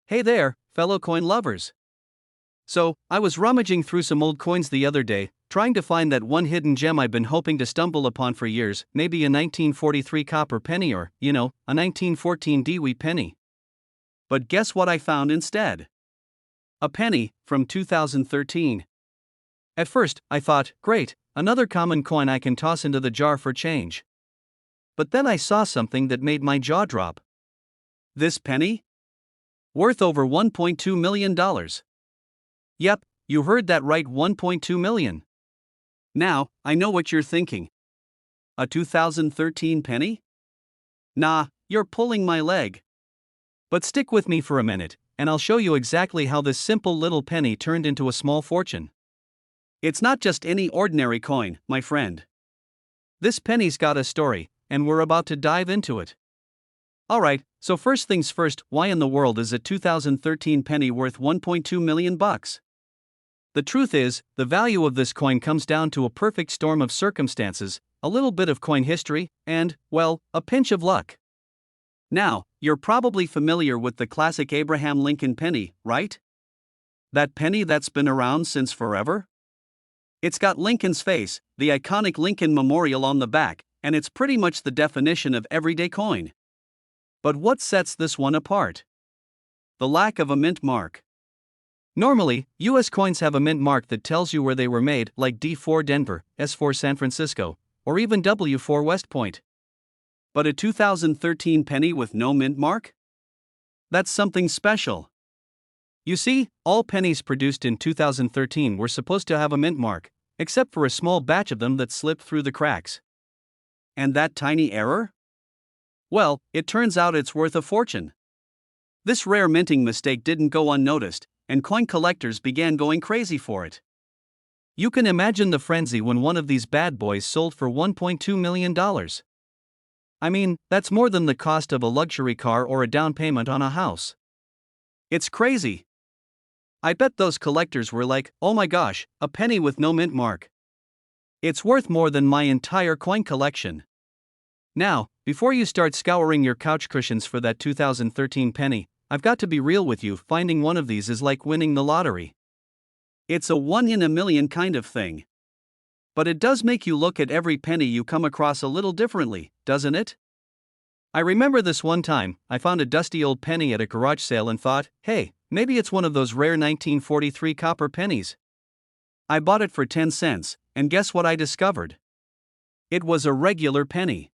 Hey there, fellow coin lovers. So, I was rummaging through some old coins the other day, trying to find that one hidden gem I've been hoping to stumble upon for years, maybe a 1943 copper penny or, a 1914 Dewey penny. But guess what I found instead? A penny from 2013. At first, I thought, great, another common coin I can toss into the jar for change. But then I saw something that made my jaw drop. This penny? Worth over $1.2 million. Yep, you heard that right, 1.2 million. Now, I know what you're thinking. A 2013 penny? Nah, you're pulling my leg. But stick with me for a minute, and I'll show you exactly how this simple little penny turned into a small fortune. It's not just any ordinary coin, my friend. This penny's got a story, and we're about to dive into it. Alright, so first things first, why in the world is a 2013 penny worth 1.2 million bucks? The truth is, the value of this coin comes down to a perfect storm of circumstances, a little bit of coin history, and, well, a pinch of luck. Now, you're probably familiar with the classic Abraham Lincoln penny, right? That penny that's been around since forever? It's got Lincoln's face, the iconic Lincoln Memorial on the back, and it's pretty much the definition of everyday coin. But what sets this one apart? The lack of a mint mark. Normally, US coins have a mint mark that tells you where they were made, like D4 Denver, S4 San Francisco, or even W4 West Point. But a 2013 penny with no mint mark? That's something special. You see, all pennies produced in 2013 were supposed to have a mint mark, except for a small batch of them that slipped through the cracks. And that tiny error? Well, it turns out it's worth a fortune. This rare minting mistake didn't go unnoticed, and coin collectors began going crazy for it. You can imagine the frenzy when one of these bad boys sold for $1.2 million. I mean, that's more than the cost of a luxury car or a down payment on a house. It's crazy. I bet those collectors were like, oh my gosh, a penny with no mint mark. It's worth more than my entire coin collection. Now, before you start scouring your couch cushions for that 2013 penny, I've got to be real with you, finding one of these is like winning the lottery. It's a one in a million kind of thing. But it does make you look at every penny you come across a little differently, doesn't it? I remember this one time, I found a dusty old penny at a garage sale and thought, hey, maybe it's one of those rare 1943 copper pennies. I bought it for 10 cents, and guess what I discovered? It was a regular penny.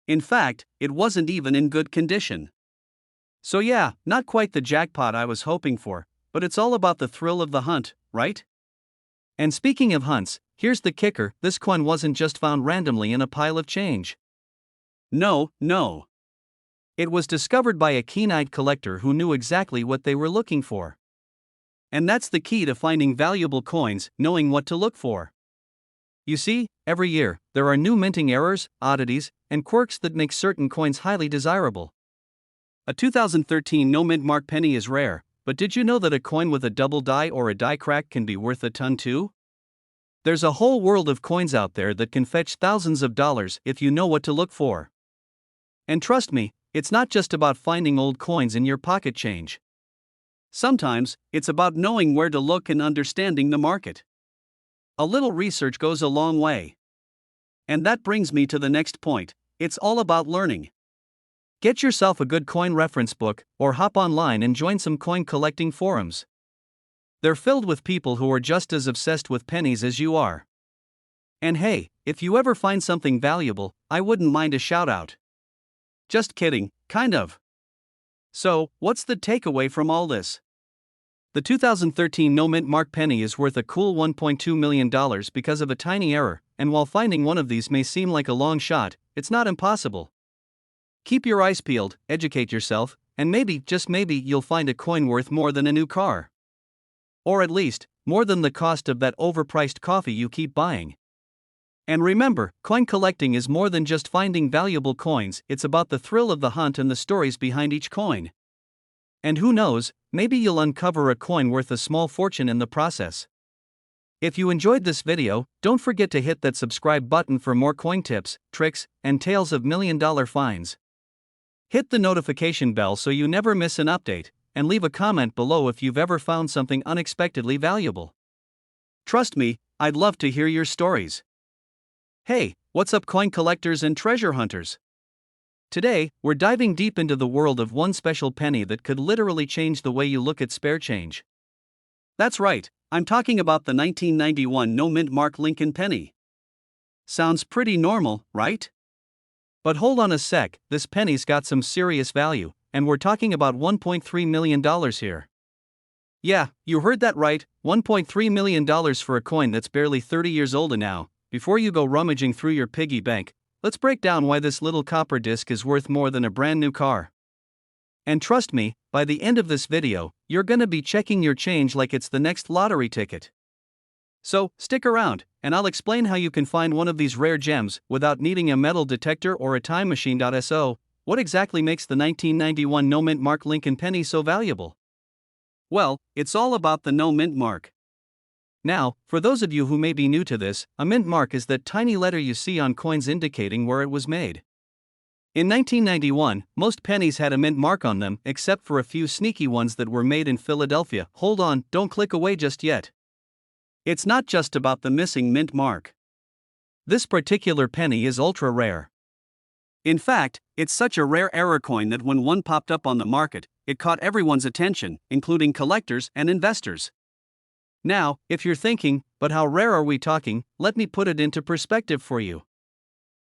In fact, it wasn't even in good condition. So yeah, not quite the jackpot I was hoping for, but it's all about the thrill of the hunt, right? And speaking of hunts, here's the kicker, this coin wasn't just found randomly in a pile of change. No. It was discovered by a keen-eyed collector who knew exactly what they were looking for. And that's the key to finding valuable coins, knowing what to look for. You see, every year, there are new minting errors, oddities, and quirks that make certain coins highly desirable. A 2013 no mint mark penny is rare, but did you know that a coin with a double die or a die crack can be worth a ton too? There's a whole world of coins out there that can fetch thousands of dollars if you know what to look for. And trust me, it's not just about finding old coins in your pocket change. Sometimes, it's about knowing where to look and understanding the market. A little research goes a long way. And that brings me to the next point, it's all about learning. Get yourself a good coin reference book, or hop online and join some coin collecting forums. They're filled with people who are just as obsessed with pennies as you are. And hey, if you ever find something valuable, I wouldn't mind a shout out. Just kidding, kind of. So, what's the takeaway from all this? The 2013 no mint mark penny is worth a cool $1.2 million because of a tiny error, and while finding one of these may seem like a long shot, it's not impossible. Keep your eyes peeled, educate yourself, and maybe, just maybe, you'll find a coin worth more than a new car. Or at least, more than the cost of that overpriced coffee you keep buying. And remember, coin collecting is more than just finding valuable coins, it's about the thrill of the hunt and the stories behind each coin. And who knows, maybe you'll uncover a coin worth a small fortune in the process. If you enjoyed this video, don't forget to hit that subscribe button for more coin tips, tricks, and tales of million-dollar finds. Hit the notification bell so you never miss an update, and leave a comment below if you've ever found something unexpectedly valuable. Trust me, I'd love to hear your stories. Hey, what's up, coin collectors and treasure hunters? Today, we're diving deep into the world of one special penny that could literally change the way you look at spare change. That's right, I'm talking about the 1991 no-mint mark Lincoln penny. Sounds pretty normal, right? But hold on a sec, this penny's got some serious value, and we're talking about $1.3 million here. Yeah, you heard that right, $1.3 million for a coin that's barely 30 years old now. Before you go rummaging through your piggy bank, let's break down why this little copper disc is worth more than a brand new car. And trust me, by the end of this video, you're gonna be checking your change like it's the next lottery ticket. So, stick around, and I'll explain how you can find one of these rare gems without needing a metal detector or a time machine. So, what exactly makes the 1991 no-mint mark Lincoln penny so valuable? Well, it's all about the no-mint mark. Now, for those of you who may be new to this, a mint mark is that tiny letter you see on coins indicating where it was made. In 1991, most pennies had a mint mark on them, except for a few sneaky ones that were made in Philadelphia. Hold on, don't click away just yet. It's not just about the missing mint mark. This particular penny is ultra rare. In fact, it's such a rare error coin that when one popped up on the market, it caught everyone's attention, including collectors and investors. Now, if you're thinking, but how rare are we talking, let me put it into perspective for you.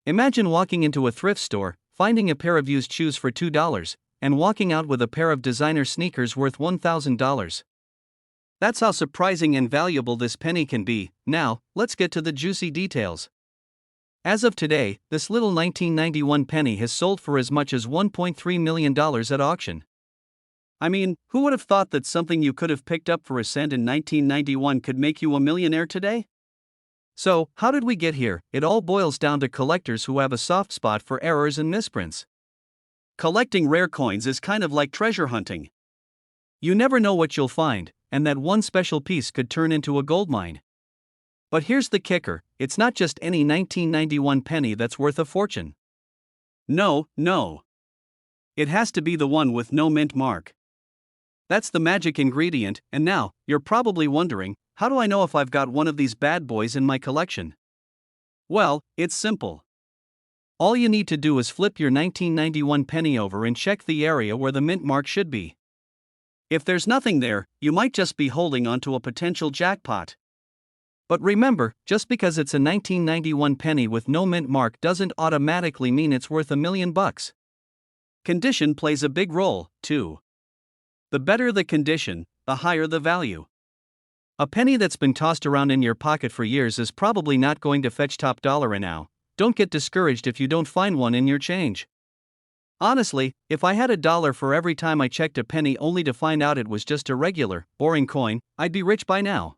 Imagine walking into a thrift store, finding a pair of used shoes for $2, and walking out with a pair of designer sneakers worth $1,000. That's how surprising and valuable this penny can be. Now, let's get to the juicy details. As of today, this little 1991 penny has sold for as much as $1.3 million at auction. I mean, who would have thought that something you could have picked up for a cent in 1991 could make you a millionaire today? So, how did we get here? It all boils down to collectors who have a soft spot for errors and misprints. Collecting rare coins is kind of like treasure hunting. You never know what you'll find, and that one special piece could turn into a goldmine. But here's the kicker, it's not just any 1991 penny that's worth a fortune. No. It has to be the one with no mint mark. That's the magic ingredient, and now, you're probably wondering, how do I know if I've got one of these bad boys in my collection? Well, it's simple. All you need to do is flip your 1991 penny over and check the area where the mint mark should be. If there's nothing there, you might just be holding onto a potential jackpot. But remember, just because it's a 1991 penny with no mint mark doesn't automatically mean it's worth $1 million. Condition plays a big role, too. The better the condition, the higher the value. A penny that's been tossed around in your pocket for years is probably not going to fetch top dollar now. Don't get discouraged if you don't find one in your change. Honestly, if I had $1 for every time I checked a penny only to find out it was just a regular, boring coin, I'd be rich by now.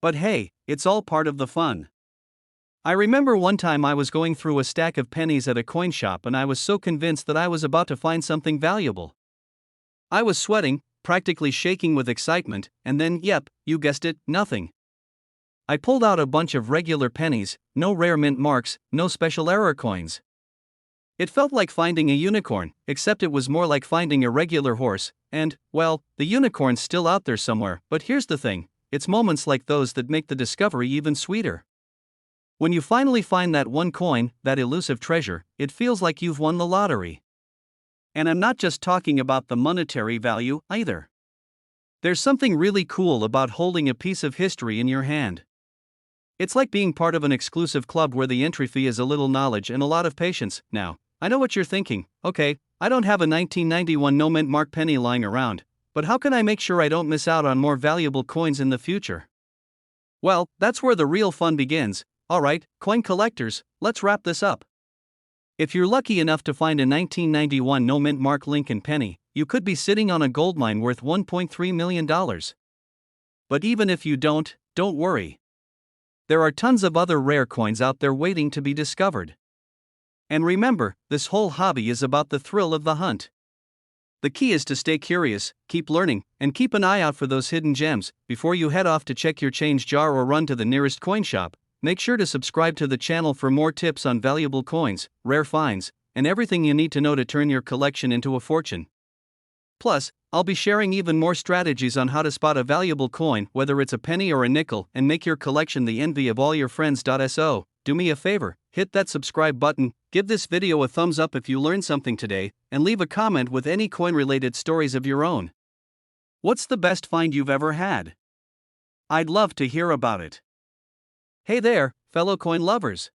But hey, it's all part of the fun. I remember one time I was going through a stack of pennies at a coin shop and I was so convinced that I was about to find something valuable. I was sweating, practically shaking with excitement, and then, yep, you guessed it, nothing. I pulled out a bunch of regular pennies, no rare mint marks, no special error coins. It felt like finding a unicorn, except it was more like finding a regular horse, and, well, the unicorn's still out there somewhere, but here's the thing, it's moments like those that make the discovery even sweeter. When you finally find that one coin, that elusive treasure, it feels like you've won the lottery. And I'm not just talking about the monetary value, either. There's something really cool about holding a piece of history in your hand. It's like being part of an exclusive club where the entry fee is a little knowledge and a lot of patience. Now, I know what you're thinking, okay, I don't have a 1991 no mint mark penny lying around, but how can I make sure I don't miss out on more valuable coins in the future? Well, that's where the real fun begins. Alright, coin collectors, let's wrap this up. If you're lucky enough to find a 1991 no mint mark Lincoln penny, you could be sitting on a goldmine worth $1.3 million. But even if you don't worry. There are tons of other rare coins out there waiting to be discovered. And remember, this whole hobby is about the thrill of the hunt. The key is to stay curious, keep learning, and keep an eye out for those hidden gems. Before you head off to check your change jar or run to the nearest coin shop, make sure to subscribe to the channel for more tips on valuable coins, rare finds, and everything you need to know to turn your collection into a fortune. Plus, I'll be sharing even more strategies on how to spot a valuable coin, whether it's a penny or a nickel, and make your collection the envy of all your friends. So, do me a favor, hit that subscribe button, give this video a thumbs up if you learned something today, and leave a comment with any coin-related stories of your own. What's the best find you've ever had? I'd love to hear about it. Hey there, fellow coin lovers.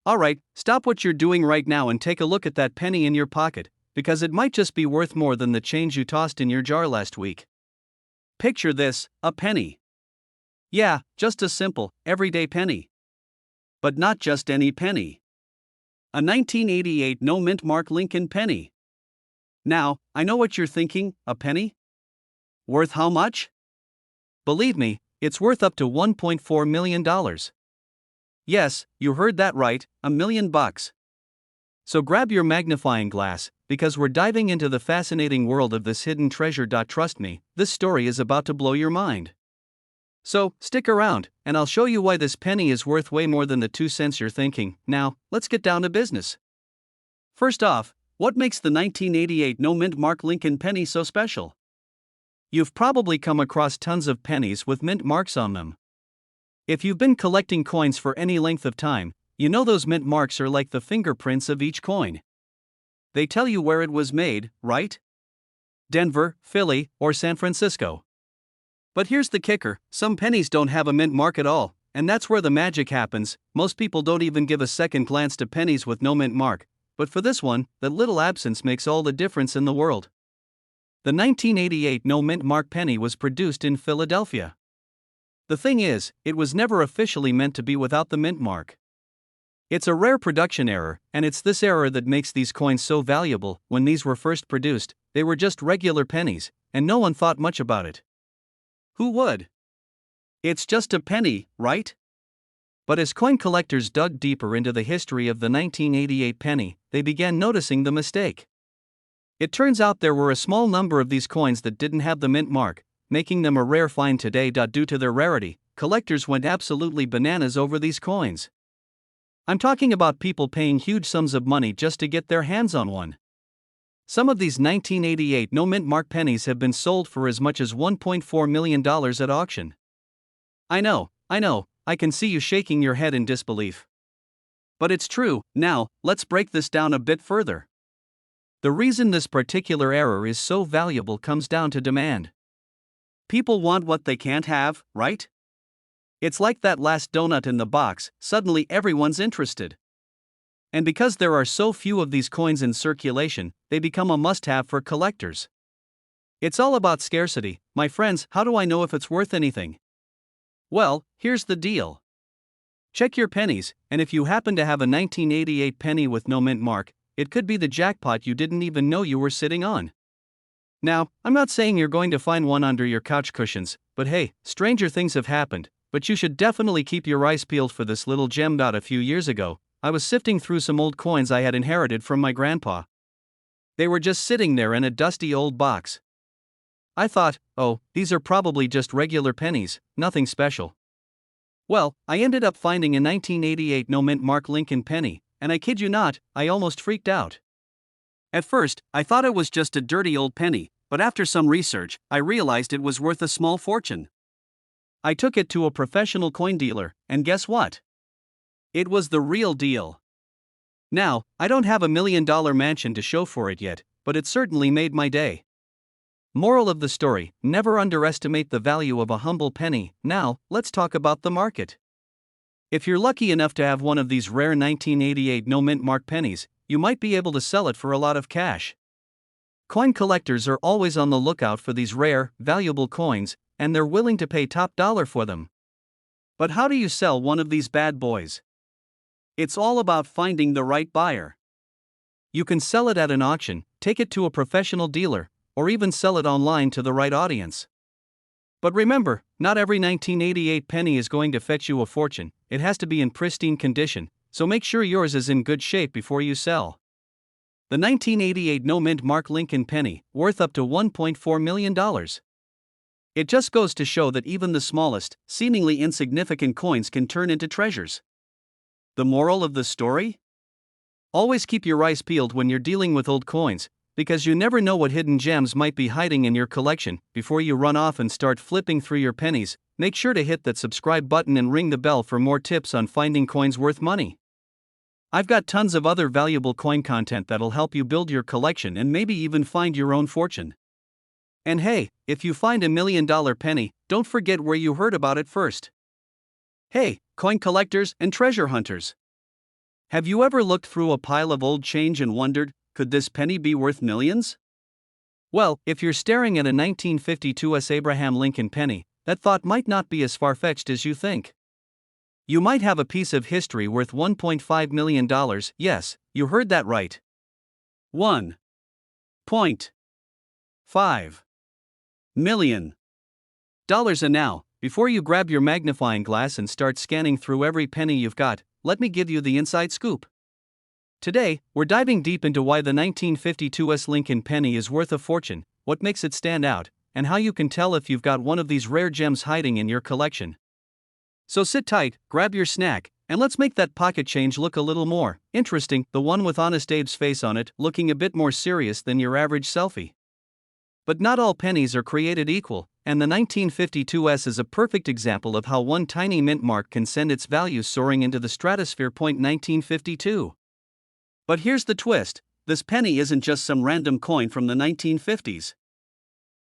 Alright, stop what you're doing right now and take a look at that penny in your pocket, because it might just be worth more than the change you tossed in your jar last week. Picture this, a penny. Yeah, just a simple, everyday penny. But not just any penny. A 1988 no mint mark Lincoln penny. Now, I know what you're thinking, a penny? Worth how much? Believe me, it's worth up to $1.4 million. Yes, you heard that right, $1 million. So grab your magnifying glass, because we're diving into the fascinating world of this hidden treasure. Trust me, this story is about to blow your mind. So, stick around, and I'll show you why this penny is worth way more than the 2 cents you're thinking. Now, let's get down to business. First off, what makes the 1988 no mint mark Lincoln penny so special? You've probably come across tons of pennies with mint marks on them. If you've been collecting coins for any length of time, you know those mint marks are like the fingerprints of each coin. They tell you where it was made, right? Denver, Philly, or San Francisco. But here's the kicker, some pennies don't have a mint mark at all, and that's where the magic happens. Most people don't even give a second glance to pennies with no mint mark, but for this one, that little absence makes all the difference in the world. The 1988 no mint mark penny was produced in Philadelphia. The thing is, it was never officially meant to be without the mint mark. It's a rare production error, and it's this error that makes these coins so valuable. When these were first produced, they were just regular pennies, and no one thought much about it. Who would? It's just a penny, right? But as coin collectors dug deeper into the history of the 1988 penny, they began noticing the mistake. It turns out there were a small number of these coins that didn't have the mint mark, making them a rare find today. Due to their rarity, collectors went absolutely bananas over these coins. I'm talking about people paying huge sums of money just to get their hands on one. Some of these 1988 no mint mark pennies have been sold for as much as $1.4 million at auction. I know, I can see you shaking your head in disbelief. But it's true. Now, let's break this down a bit further. The reason this particular error is so valuable comes down to demand. People want what they can't have, right? It's like that last donut in the box, suddenly everyone's interested. And because there are so few of these coins in circulation, they become a must-have for collectors. It's all about scarcity, my friends. How do I know if it's worth anything? Well, here's the deal. Check your pennies, and if you happen to have a 1988 penny with no mint mark, it could be the jackpot you didn't even know you were sitting on. Now, I'm not saying you're going to find one under your couch cushions, but hey, stranger things have happened. But you should definitely keep your eyes peeled for this little gem. A few years ago, I was sifting through some old coins I had inherited from my grandpa. They were just sitting there in a dusty old box. I thought, oh, these are probably just regular pennies, nothing special. Well, I ended up finding a 1988 no mint mark Lincoln penny, and I kid you not, I almost freaked out. At first, I thought it was just a dirty old penny, but after some research, I realized it was worth a small fortune. I took it to a professional coin dealer, and guess what? It was the real deal. Now, I don't have $1 million mansion to show for it yet, but it certainly made my day. Moral of the story, never underestimate the value of a humble penny. Now, let's talk about the market. If you're lucky enough to have one of these rare 1988 no mint mark pennies, you might be able to sell it for a lot of cash. Coin collectors are always on the lookout for these rare, valuable coins, and they're willing to pay top dollar for them. But how do you sell one of these bad boys? It's all about finding the right buyer. You can sell it at an auction, take it to a professional dealer, or even sell it online to the right audience. But remember, not every 1988 penny is going to fetch you a fortune. It has to be in pristine condition, so make sure yours is in good shape before you sell. The 1988 no mint mark Lincoln penny, worth up to $1.4 million. It just goes to show that even the smallest, seemingly insignificant coins can turn into treasures. The moral of the story? Always keep your eyes peeled when you're dealing with old coins, because you never know what hidden gems might be hiding in your collection. Before you run off and start flipping through your pennies, make sure to hit that subscribe button and ring the bell for more tips on finding coins worth money. I've got tons of other valuable coin content that'll help you build your collection and maybe even find your own fortune. And hey, if you find $1 million penny, don't forget where you heard about it first. Hey, coin collectors and treasure hunters! Have you ever looked through a pile of old change and wondered, could this penny be worth millions? Well, if you're staring at a 1952 Abraham Lincoln penny, that thought might not be as far-fetched as you think. You might have a piece of history worth $1.5 million. Yes, you heard that right. $1.5 million. And now, before you grab your magnifying glass and start scanning through every penny you've got, let me give you the inside scoop. Today, we're diving deep into why the 1952 Lincoln penny is worth a fortune, what makes it stand out, and how you can tell if you've got one of these rare gems hiding in your collection. So sit tight, grab your snack, and let's make that pocket change look a little more interesting, the one with Honest Abe's face on it looking a bit more serious than your average selfie. But not all pennies are created equal, and the 1952 is a perfect example of how one tiny mint mark can send its value soaring into the stratosphere. 1952. But here's the twist, this penny isn't just some random coin from the 1950s.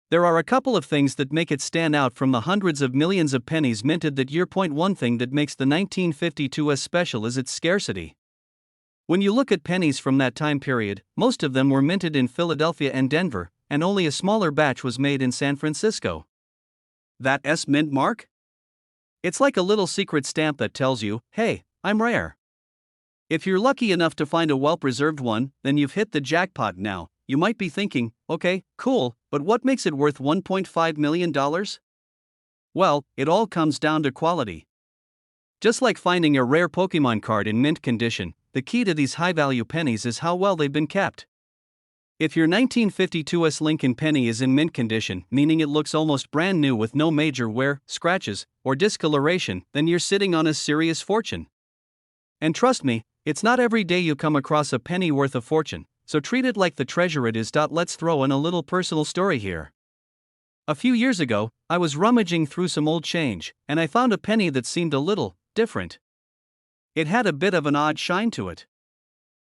There are a couple of things that make it stand out from the hundreds of millions of pennies minted that year. One thing that makes the 1952 special is its scarcity. When you look at pennies from that time period, most of them were minted in Philadelphia and Denver, and only a smaller batch was made in San Francisco. That S mint mark? It's like a little secret stamp that tells you, hey, I'm rare. If you're lucky enough to find a well-preserved one, then you've hit the jackpot. Now, you might be thinking, okay, cool, but what makes it worth $1.5 million? Well, it all comes down to quality. Just like finding a rare Pokemon card in mint condition, the key to these high-value pennies is how well they've been kept. If your 1952 Lincoln penny is in mint condition, meaning it looks almost brand new with no major wear, scratches, or discoloration, then you're sitting on a serious fortune. And trust me, it's not every day you come across a penny worth a fortune, so treat it like the treasure it is. Let's throw in a little personal story here. A few years ago, I was rummaging through some old change, and I found a penny that seemed a little different. It had a bit of an odd shine to it.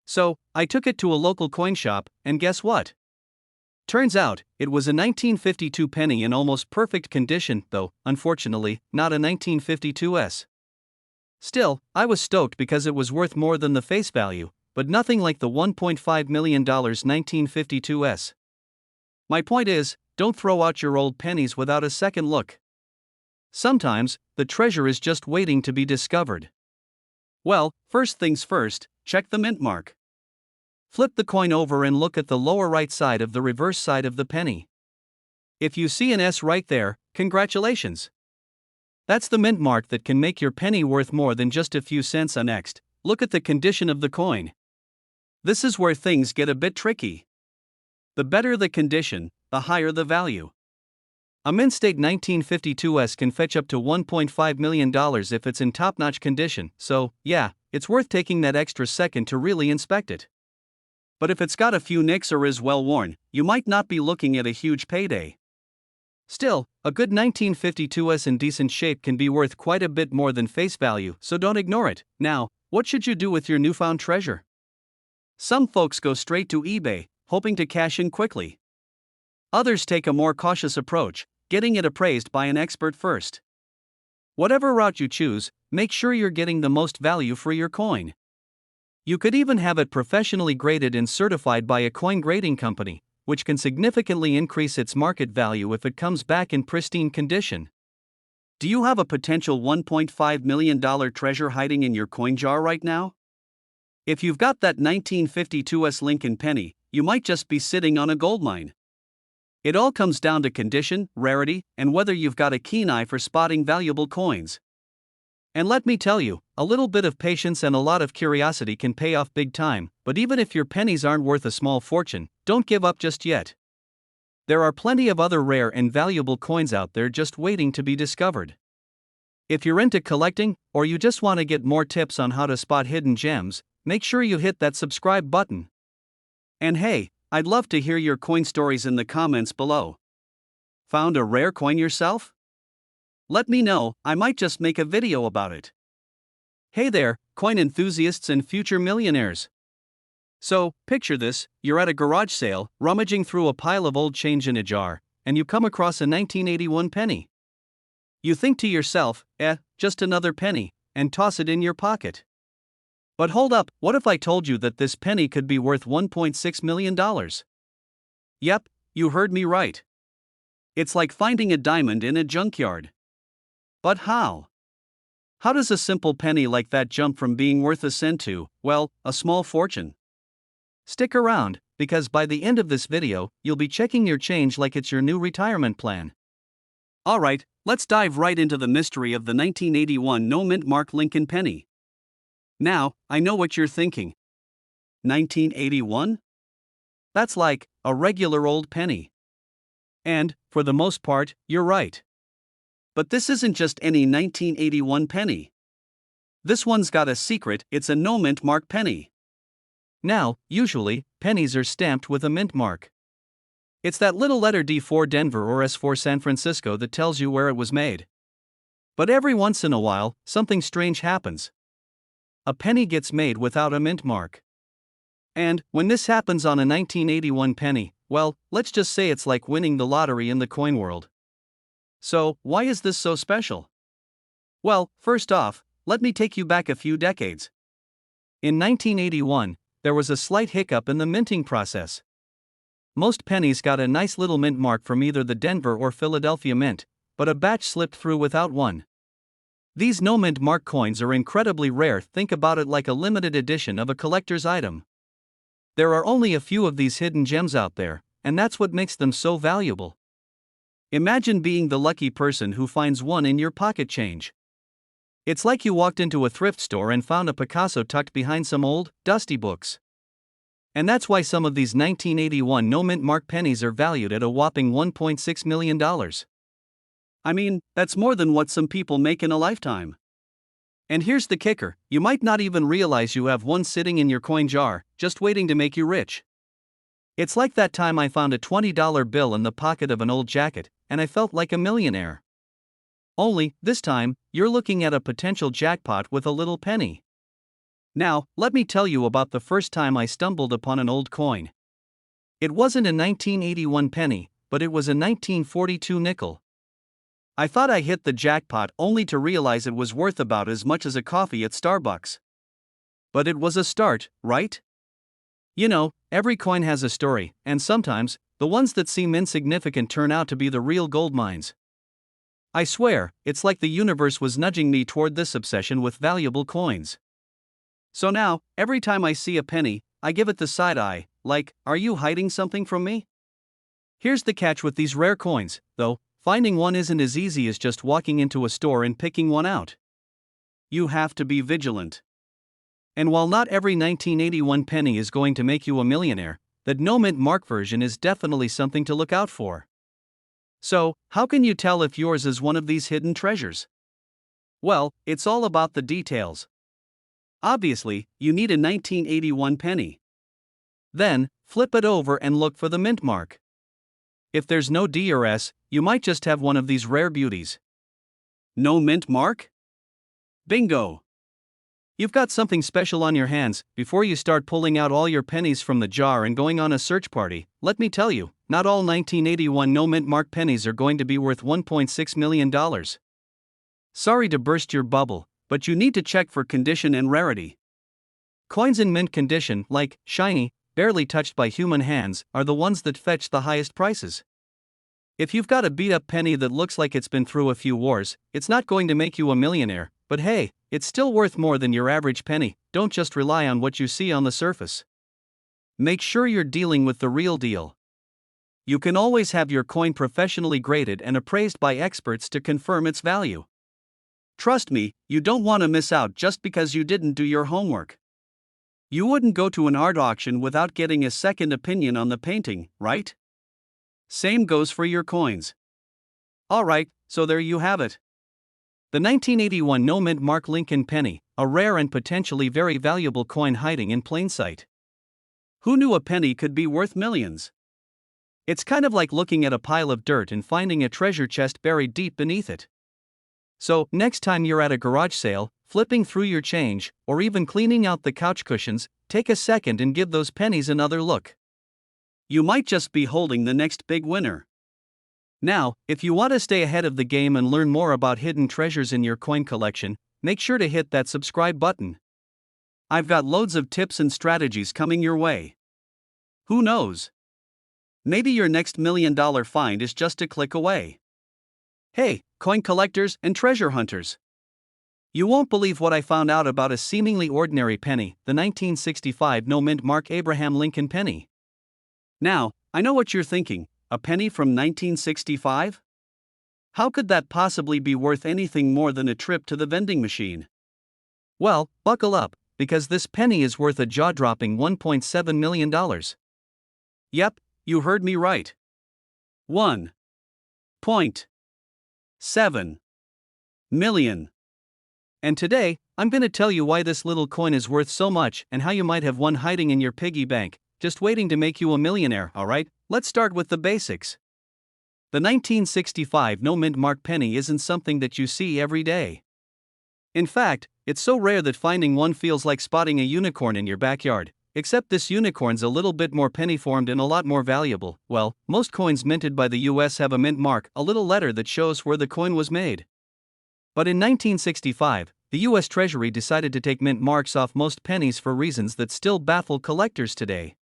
So, I took it to a local coin shop, and guess what? Turns out, it was a 1952 penny in almost perfect condition, though, unfortunately, not a 1952. Still, I was stoked because it was worth more than the face value, but nothing like the $1.5 million 1952. My point is, don't throw out your old pennies without a second look. Sometimes, the treasure is just waiting to be discovered. Well, first things first, check the mint mark. Flip the coin over and look at the lower right side of the reverse side of the penny. If you see an S right there, congratulations. That's the mint mark that can make your penny worth more than just a few cents. Next, look at the condition of the coin. This is where things get a bit tricky. The better the condition, the higher the value. A mint state 1952 can fetch up to $1.5 million if it's in top-notch condition, so, yeah, it's worth taking that extra second to really inspect it. But if it's got a few nicks or is well worn, you might not be looking at a huge payday. Still, a good 1952 in decent shape can be worth quite a bit more than face value, so don't ignore it. Now, what should you do with your newfound treasure? Some folks go straight to eBay, hoping to cash in quickly. Others take a more cautious approach, getting it appraised by an expert first. Whatever route you choose, make sure you're getting the most value for your coin. You could even have it professionally graded and certified by a coin grading company, which can significantly increase its market value if it comes back in pristine condition. Do you have a potential $1.5 million treasure hiding in your coin jar right now? If you've got that 1952 Lincoln penny, you might just be sitting on a goldmine. It all comes down to condition, rarity, and whether you've got a keen eye for spotting valuable coins. And let me tell you, a little bit of patience and a lot of curiosity can pay off big time, but even if your pennies aren't worth a small fortune, don't give up just yet. There are plenty of other rare and valuable coins out there just waiting to be discovered. If you're into collecting, or you just want to get more tips on how to spot hidden gems, make sure you hit that subscribe button. And hey, I'd love to hear your coin stories in the comments below. Found a rare coin yourself? Let me know, I might just make a video about it. Hey there, coin enthusiasts and future millionaires. So, picture this, you're at a garage sale, rummaging through a pile of old change in a jar, and you come across a 1981 penny. You think to yourself, just another penny, and toss it in your pocket. But hold up, what if I told you that this penny could be worth $1.6 million? Yep, you heard me right. It's like finding a diamond in a junkyard. But how? How does a simple penny like that jump from being worth a cent to, well, a small fortune? Stick around, because by the end of this video, you'll be checking your change like it's your new retirement plan. Alright, let's dive right into the mystery of the 1981 no-mint mark Lincoln penny. Now, I know what you're thinking. 1981? That's like a regular old penny. And, for the most part, you're right. But this isn't just any 1981 penny. This one's got a secret, it's a no-mint mark penny. Now, usually, pennies are stamped with a mint mark. It's that little letter D for Denver or S for San Francisco that tells you where it was made. But every once in a while, something strange happens. A penny gets made without a mint mark. And, when this happens on a 1981 penny, well, let's just say it's like winning the lottery in the coin world. So, why is this so special? Well, first off, let me take you back a few decades. In 1981, there was a slight hiccup in the minting process. Most pennies got a nice little mint mark from either the Denver or Philadelphia Mint, but a batch slipped through without one. These no-mint mark coins are incredibly rare, think about it like a limited edition of a collector's item. There are only a few of these hidden gems out there, and that's what makes them so valuable. Imagine being the lucky person who finds one in your pocket change. It's like you walked into a thrift store and found a Picasso tucked behind some old, dusty books. And that's why some of these 1981 no-mint mark pennies are valued at a whopping $1.6 million. I mean, that's more than what some people make in a lifetime. And here's the kicker, you might not even realize you have one sitting in your coin jar, just waiting to make you rich. It's like that time I found a $20 bill in the pocket of an old jacket, and I felt like a millionaire. Only, this time, you're looking at a potential jackpot with a little penny. Now, let me tell you about the first time I stumbled upon an old coin. It wasn't a 1981 penny, but it was a 1942 nickel. I thought I hit the jackpot only to realize it was worth about as much as a coffee at Starbucks. But it was a start, right? You know, every coin has a story, and sometimes, the ones that seem insignificant turn out to be the real gold mines. I swear, it's like the universe was nudging me toward this obsession with valuable coins. So now, every time I see a penny, I give it the side eye, like, are you hiding something from me? Here's the catch with these rare coins, though, finding one isn't as easy as just walking into a store and picking one out. You have to be vigilant. And while not every 1981 penny is going to make you a millionaire, that no-mint mark version is definitely something to look out for. So, how can you tell if yours is one of these hidden treasures? Well, it's all about the details. Obviously, you need a 1981 penny. Then, flip it over and look for the mint mark. If there's no D or S, you might just have one of these rare beauties. No mint mark? Bingo! You've got something special on your hands. Before you start pulling out all your pennies from the jar and going on a search party, let me tell you, not all 1981 no-mint mark pennies are going to be worth $1.6 million. Sorry to burst your bubble, but you need to check for condition and rarity. Coins in mint condition, like shiny, barely touched by human hands, are the ones that fetch the highest prices. If you've got a beat-up penny that looks like it's been through a few wars, it's not going to make you a millionaire, but hey, it's still worth more than your average penny. Don't just rely on what you see on the surface. Make sure you're dealing with the real deal. You can always have your coin professionally graded and appraised by experts to confirm its value. Trust me, you don't want to miss out just because you didn't do your homework. You wouldn't go to an art auction without getting a second opinion on the painting, right? Same goes for your coins. Alright, so there you have it. The 1981 no-mint mark Lincoln penny, a rare and potentially very valuable coin hiding in plain sight. Who knew a penny could be worth millions? It's kind of like looking at a pile of dirt and finding a treasure chest buried deep beneath it. So, next time you're at a garage sale, flipping through your change, or even cleaning out the couch cushions, take a second and give those pennies another look. You might just be holding the next big winner. Now, if you want to stay ahead of the game and learn more about hidden treasures in your coin collection, make sure to hit that subscribe button. I've got loads of tips and strategies coming your way. Who knows? Maybe your next $1 million find is just a click away. Hey, coin collectors and treasure hunters! You won't believe what I found out about a seemingly ordinary penny, the 1965 no-mint Mark Abraham Lincoln penny. Now, I know what you're thinking, a penny from 1965? How could that possibly be worth anything more than a trip to the vending machine? Well, buckle up, because this penny is worth a jaw-dropping $1.7 million. Yep, you heard me right. 1.7 million. And today, I'm going to tell you why this little coin is worth so much and how you might have one hiding in your piggy bank, just waiting to make you a millionaire, alright? Let's start with the basics. The 1965 no-mint Mark penny isn't something that you see every day. In fact, it's so rare that finding one feels like spotting a unicorn in your backyard, except this unicorn's a little bit more penny-formed and a lot more valuable. Well, most coins minted by the US have a mint mark, a little letter that shows where the coin was made. But in 1965, the US Treasury decided to take mint marks off most pennies for reasons that still baffle collectors today.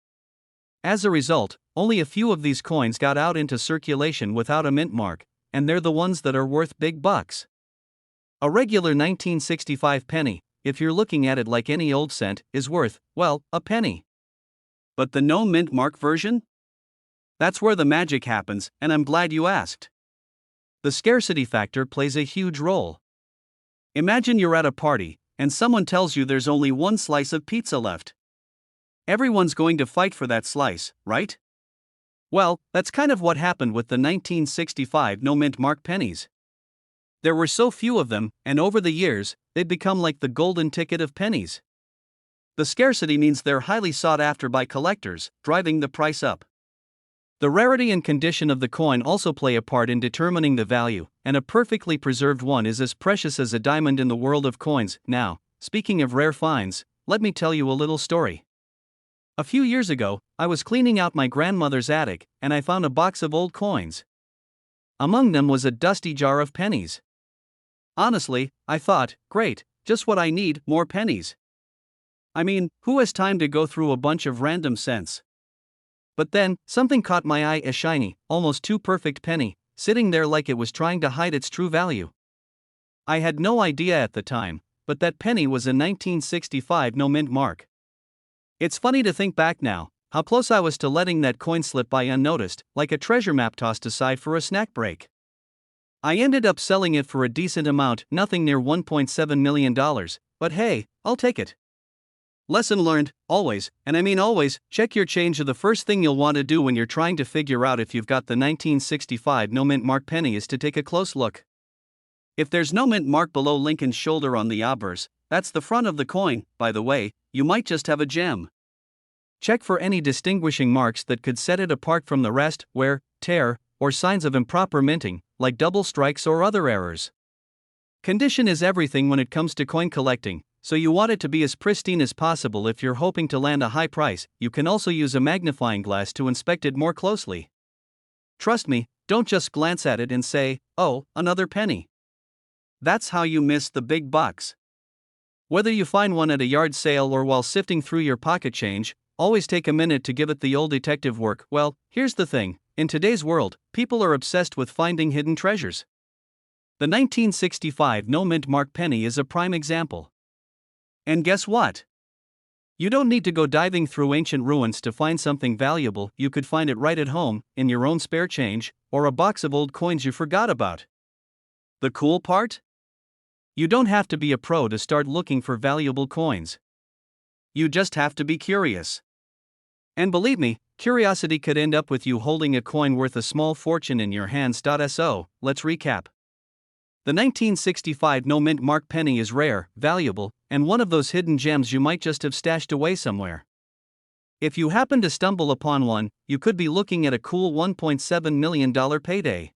As a result, only a few of these coins got out into circulation without a mint mark, and they're the ones that are worth big bucks. A regular 1965 penny, if you're looking at it like any old cent, is worth, well, a penny. But the no mint mark version? That's where the magic happens, and I'm glad you asked. The scarcity factor plays a huge role. Imagine you're at a party, and someone tells you there's only one slice of pizza left. Everyone's going to fight for that slice, right? Well, that's kind of what happened with the 1965 no-mint mark pennies. There were so few of them, and over the years, they've become like the golden ticket of pennies. The scarcity means they're highly sought after by collectors, driving the price up. The rarity and condition of the coin also play a part in determining the value, and a perfectly preserved one is as precious as a diamond in the world of coins. Now, speaking of rare finds, let me tell you a little story. A few years ago, I was cleaning out my grandmother's attic, and I found a box of old coins. Among them was a dusty jar of pennies. Honestly, I thought, great, just what I need, more pennies. I mean, who has time to go through a bunch of random cents? But then, something caught my eye, a shiny, almost too perfect penny, sitting there like it was trying to hide its true value. I had no idea at the time, but that penny was a 1965 no-mint mark. It's funny to think back now, how close I was to letting that coin slip by unnoticed, like a treasure map tossed aside for a snack break. I ended up selling it for a decent amount, nothing near $1.7 million, but hey, I'll take it. Lesson learned, always, and I mean always, check your change. The first thing you'll want to do when you're trying to figure out if you've got the 1965 no-mint mark penny is to take a close look. If there's no mint mark below Lincoln's shoulder on the obverse, that's the front of the coin, by the way, you might just have a gem. Check for any distinguishing marks that could set it apart from the rest, wear, tear, or signs of improper minting, like double strikes or other errors. Condition is everything when it comes to coin collecting, so you want it to be as pristine as possible. If you're hoping to land a high price, you can also use a magnifying glass to inspect it more closely. Trust me, don't just glance at it and say, oh, another penny. That's how you miss the big bucks. Whether you find one at a yard sale or while sifting through your pocket change, always take a minute to give it the old detective work. Well, here's the thing, in today's world, people are obsessed with finding hidden treasures. The 1965 no-mint mark penny is a prime example. And guess what? You don't need to go diving through ancient ruins to find something valuable. You could find it right at home, in your own spare change, or a box of old coins you forgot about. The cool part? You don't have to be a pro to start looking for valuable coins. You just have to be curious. And believe me, curiosity could end up with you holding a coin worth a small fortune in your hands. So, let's recap. The 1965 no-mint mark penny is rare, valuable, and one of those hidden gems you might just have stashed away somewhere. If you happen to stumble upon one, you could be looking at a cool $1.7 million payday.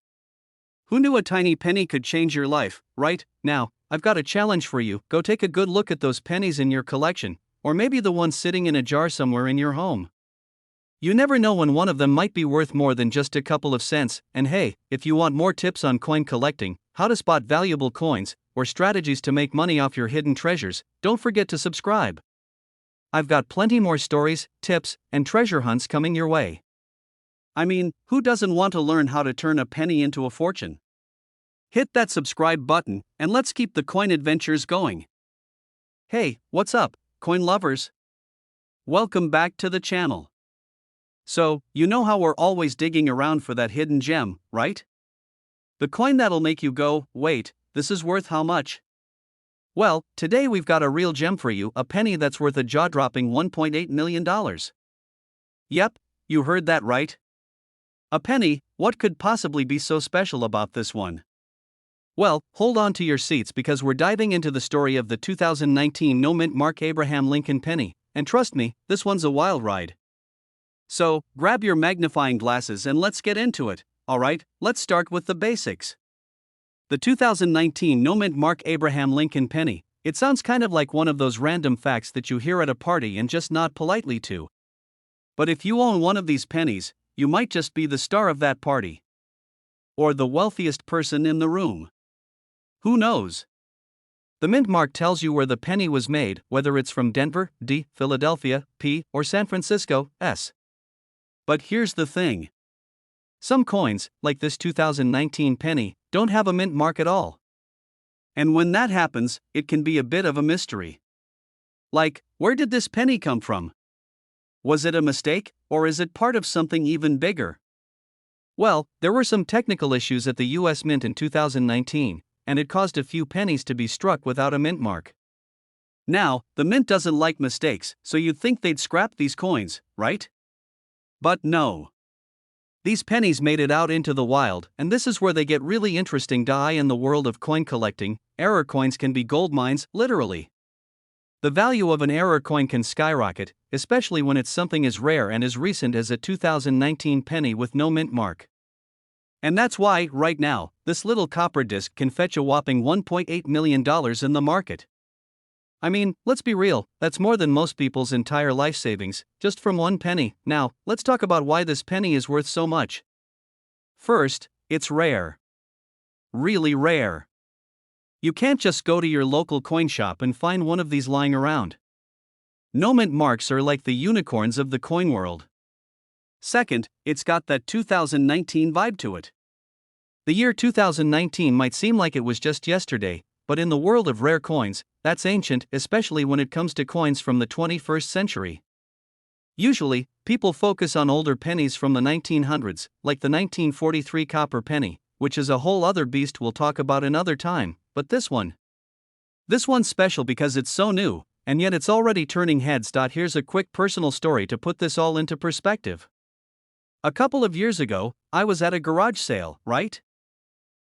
Who knew a tiny penny could change your life, right? Now, I've got a challenge for you. Go take a good look at those pennies in your collection, or maybe the ones sitting in a jar somewhere in your home. You never know when one of them might be worth more than just a couple of cents. And hey, if you want more tips on coin collecting, how to spot valuable coins, or strategies to make money off your hidden treasures, don't forget to subscribe. I've got plenty more stories, tips, and treasure hunts coming your way. I mean, who doesn't want to learn how to turn a penny into a fortune? Hit that subscribe button, and let's keep the coin adventures going. Hey, what's up, coin lovers? Welcome back to the channel. So, you know how we're always digging around for that hidden gem, right? The coin that'll make you go, wait, this is worth how much? Well, today we've got a real gem for you, a penny that's worth a jaw-dropping $1.8 million. Yep, you heard that right. A penny. What could possibly be so special about this one? Well, hold on to your seats because we're diving into the story of the 2019 no-mint Mark Abraham Lincoln penny, and trust me, this one's a wild ride. So, grab your magnifying glasses and let's get into it. Alright, let's start with the basics. The 2019 no-mint Mark Abraham Lincoln penny. It sounds kind of like one of those random facts that you hear at a party and just nod politely to. But if you own one of these pennies, you might just be the star of that party. Or the wealthiest person in the room. Who knows? The mint mark tells you where the penny was made, whether it's from Denver, D, Philadelphia, P, or San Francisco, S. But here's the thing. Some coins, like this 2019 penny, don't have a mint mark at all. And when that happens, it can be a bit of a mystery. Like, where did this penny come from? Was it a mistake, or is it part of something even bigger? Well, there were some technical issues at the US Mint in 2019, and it caused a few pennies to be struck without a mint mark. Now, the mint doesn't like mistakes, so you'd think they'd scrap these coins, right? But no. These pennies made it out into the wild, and this is where they get really interesting. In the world of coin collecting, error coins can be gold mines, literally. The value of an error coin can skyrocket, especially when it's something as rare and as recent as a 2019 penny with no mint mark. And that's why, right now, this little copper disc can fetch a whopping $1.8 million in the market. I mean, let's be real, that's more than most people's entire life savings, just from one penny. Now, let's talk about why this penny is worth so much. First, it's rare. Really rare. You can't just go to your local coin shop and find one of these lying around. No mint marks are like the unicorns of the coin world. Second, it's got that 2019 vibe to it. The year 2019 might seem like it was just yesterday, but in the world of rare coins, that's ancient, especially when it comes to coins from the 21st century. Usually, people focus on older pennies from the 1900s, like the 1943 copper penny, which is a whole other beast we'll talk about another time, but this one's special because it's so new, and yet it's already turning heads. Here's a quick personal story to put this all into perspective. A couple of years ago, I was at a garage sale, right?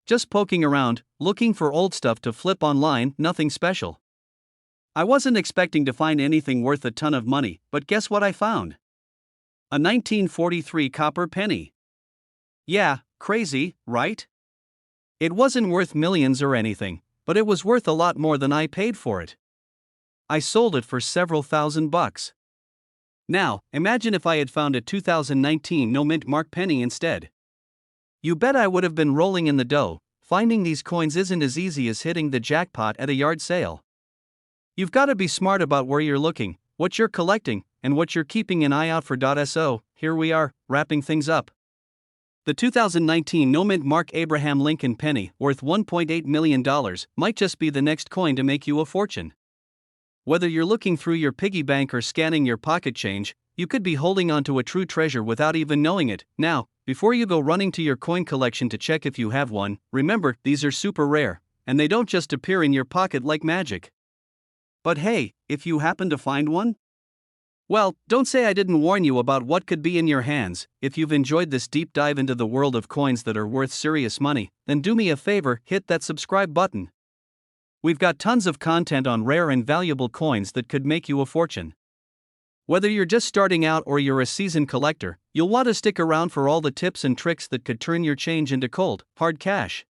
Just poking around, looking for old stuff to flip online, nothing special. I wasn't expecting to find anything worth a ton of money, but guess what I found? A 1943 copper penny. Yeah, crazy, right? It wasn't worth millions or anything, but it was worth a lot more than I paid for it. I sold it for several $1,000s. Now, imagine if I had found a 2019 no mint mark penny instead. You bet I would have been rolling in the dough. Finding these coins isn't as easy as hitting the jackpot at a yard sale. You've got to be smart about where you're looking, what you're collecting, and what you're keeping an eye out for. So, here we are, wrapping things up. The 2019 no mint Mark Abraham Lincoln penny, worth $1.8 million, might just be the next coin to make you a fortune. Whether you're looking through your piggy bank or scanning your pocket change, you could be holding onto a true treasure without even knowing it. Now, before you go running to your coin collection to check if you have one, remember, these are super rare, and they don't just appear in your pocket like magic. But hey, if you happen to find one? Well, don't say I didn't warn you about what could be in your hands. If you've enjoyed this deep dive into the world of coins that are worth serious money, then do me a favor, hit that subscribe button. We've got tons of content on rare and valuable coins that could make you a fortune. Whether you're just starting out or you're a seasoned collector, you'll want to stick around for all the tips and tricks that could turn your change into cold, hard cash.